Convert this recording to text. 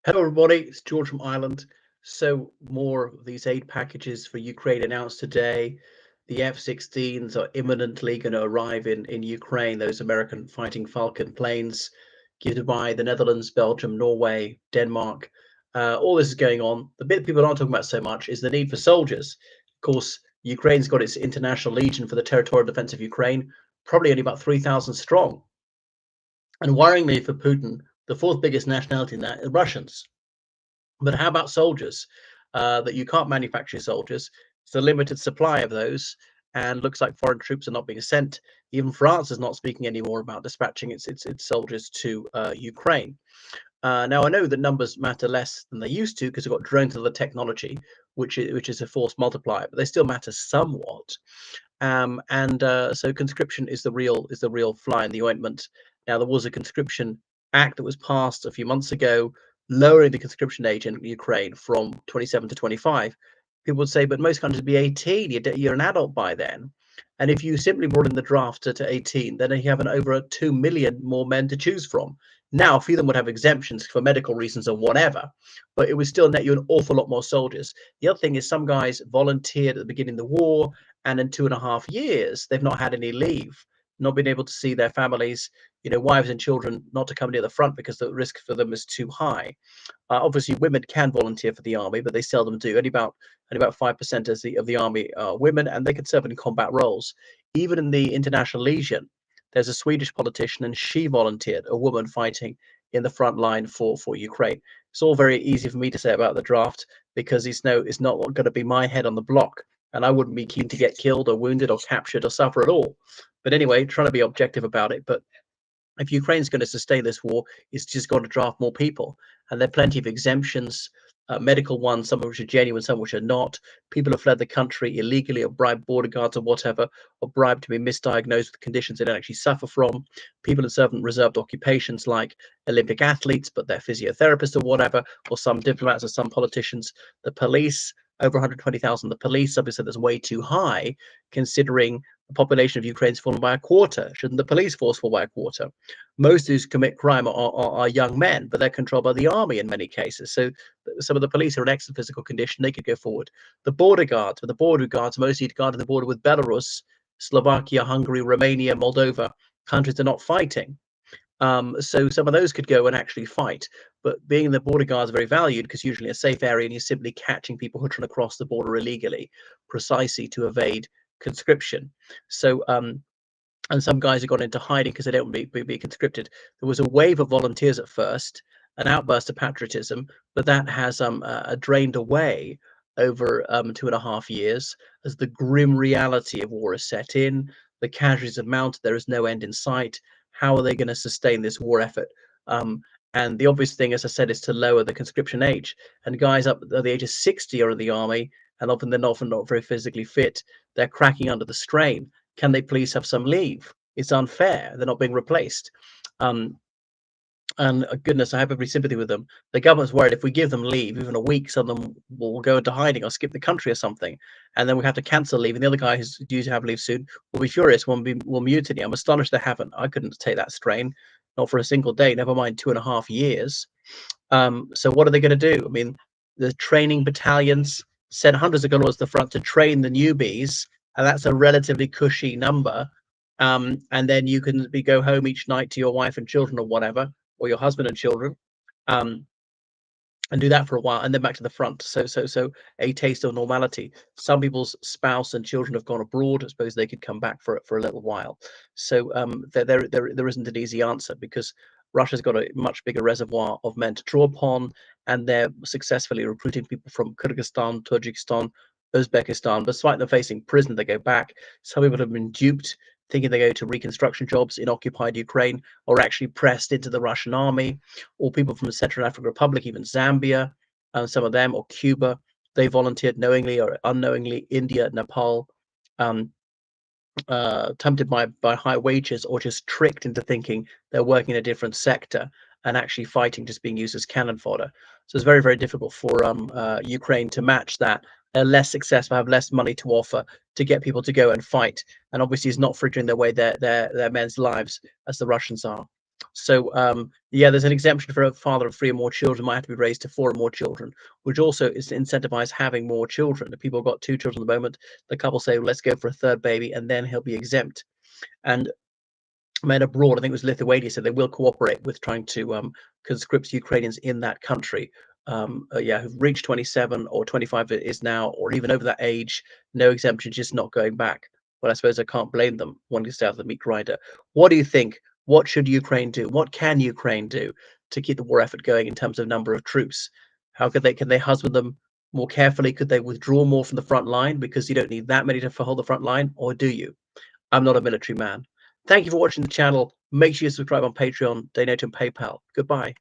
Hello, everybody. It's George from Ireland. So, more of these aid packages for Ukraine announced today. The F-16s are imminently going to arrive in Ukraine, those American fighting Falcon planes, given by the Netherlands, Belgium, Norway, Denmark. All this is going on. The bit people aren't talking about so much is the need for soldiers. Of course, Ukraine's got its international legion for the territorial defense of Ukraine, probably only about 3,000 strong. And worryingly for Putin, the fourth biggest nationality in that are Russians. But how about soldiers? That you can't manufacture soldiers. It's a limited supply of those, and looks like foreign troops are not being sent. Even France is not speaking anymore about dispatching its soldiers to Ukraine. Now I know that numbers matter less than they used to because we've got drones and other technology, which is a force multiplier, but they still matter somewhat. So conscription is the real fly in the ointment. Now there was a conscription act that was passed a few months ago, lowering the conscription age in Ukraine from 27 to 25. People would say, but most countries would be 18. You're an adult by then. And if you simply brought in the draft to 18, then you have over 2 million more men to choose from. Now, a few of them would have exemptions for medical reasons or whatever, but it would still net you an awful lot more soldiers. The other thing is some guys volunteered at the beginning of the war, and in 2.5 years, they've not had any leave, not been able to see their families, wives and children, not to come near the front because the risk for them is too high. Obviously, women can volunteer for the army, but they seldom do. Only about 5% of the army are women, and they can serve in combat roles. Even in the International Legion, there's a Swedish politician, and she volunteered, a woman fighting in the front line for Ukraine. It's all very easy for me to say about the draft because it's not going to be my head on the block, and I wouldn't be keen to get killed or wounded or captured or suffer at all. But anyway, trying to be objective about it. But if Ukraine's going to sustain this war, it's just got to draft more people. And there are plenty of exemptions, medical ones, some of which are genuine, some of which are not. People have fled the country illegally or bribed border guards or whatever, or bribed to be misdiagnosed with conditions they don't actually suffer from. People in certain reserved occupations like Olympic athletes, but they're physiotherapists or whatever, or some diplomats or some politicians. The police, over 120,000. The police, somebody said that's way too high, considering the population of Ukraine's fallen by a quarter. Shouldn't the police force fall by a quarter? Most who commit crime are young men, but they're controlled by the army in many cases. So some of the police are in excellent physical condition. They could go forward. The border guards, but the border guards mostly guarding the border with Belarus, Slovakia, Hungary, Romania, Moldova, countries are not fighting. So some of those could go and actually fight. But being the border guards are very valued because usually a safe area and you're simply catching people who are trying to cross the border illegally, precisely to evade conscription. So and some guys have gone into hiding because they don't want to be conscripted. There was a wave of volunteers at first, an outburst of patriotism, but that has drained away over 2.5 years as the grim reality of war is set in. The casualties have mounted. There is no end in sight. How are they going to sustain this war effort? And the obvious thing, as I said, is to lower the conscription age. And guys up at the age of 60 are in the army, and often they're not very physically fit. They're cracking under the strain. Can they please have some leave? It's unfair. They're not being replaced. And goodness, I have every sympathy with them. The government's worried if we give them leave, even a week, some of them will go into hiding or skip the country or something. And then we have to cancel leave. And the other guy who's due to have leave soon will be furious, will mutiny. I'm astonished they haven't. I couldn't take that strain, not for a single day, never mind 2.5 years. So what are they going to do? I mean, the training battalions sent hundreds of gunners to the front to train the newbies, and that's a relatively cushy number. And then you can go home each night to your wife and children or whatever, or your husband and children, and do that for a while, and then back to the front. So a taste of normality. Some people's spouse and children have gone abroad. I suppose they could come back for a little while. So there isn't an easy answer because Russia's got a much bigger reservoir of men to draw upon, and they're successfully recruiting people from Kyrgyzstan, Tajikistan, Uzbekistan. Despite them facing prison, they go back. Some people have been duped, thinking they go to reconstruction jobs in occupied Ukraine, or actually pressed into the Russian army, or people from the Central African Republic, even Zambia, some of them, or Cuba. They volunteered knowingly or unknowingly. India, Nepal, tempted by high wages, or just tricked into thinking they're working in a different sector and actually fighting, just being used as cannon fodder. So it's very, very difficult for Ukraine to match that. They're less successful, have less money to offer to get people to go and fight, and obviously is not frittering their men's lives as the Russians are. So yeah, there's an exemption for a father of 3 or more children might have to be raised to 4 or more children, which also is to incentivize having more children. If people have got 2 children at the moment, the couple say, well, let's go for a third baby, and then he'll be exempt. And men abroad, I think it was Lithuania, said they will cooperate with trying to conscript Ukrainians in that country. Yeah, who've reached 27 or 25 it is now, or even over that age, no exemption, just not going back. Well, I suppose I can't blame them wanting to stay out of the meat grinder. What do you think? What should Ukraine do? What can Ukraine do to keep the war effort going in terms of number of troops? How could they can they husband them more carefully? Could they withdraw more from the front line because you don't need that many to hold the front line, or do you? I'm not a military man. Thank you for watching the channel. Make sure you subscribe on Patreon, donate on PayPal. Goodbye.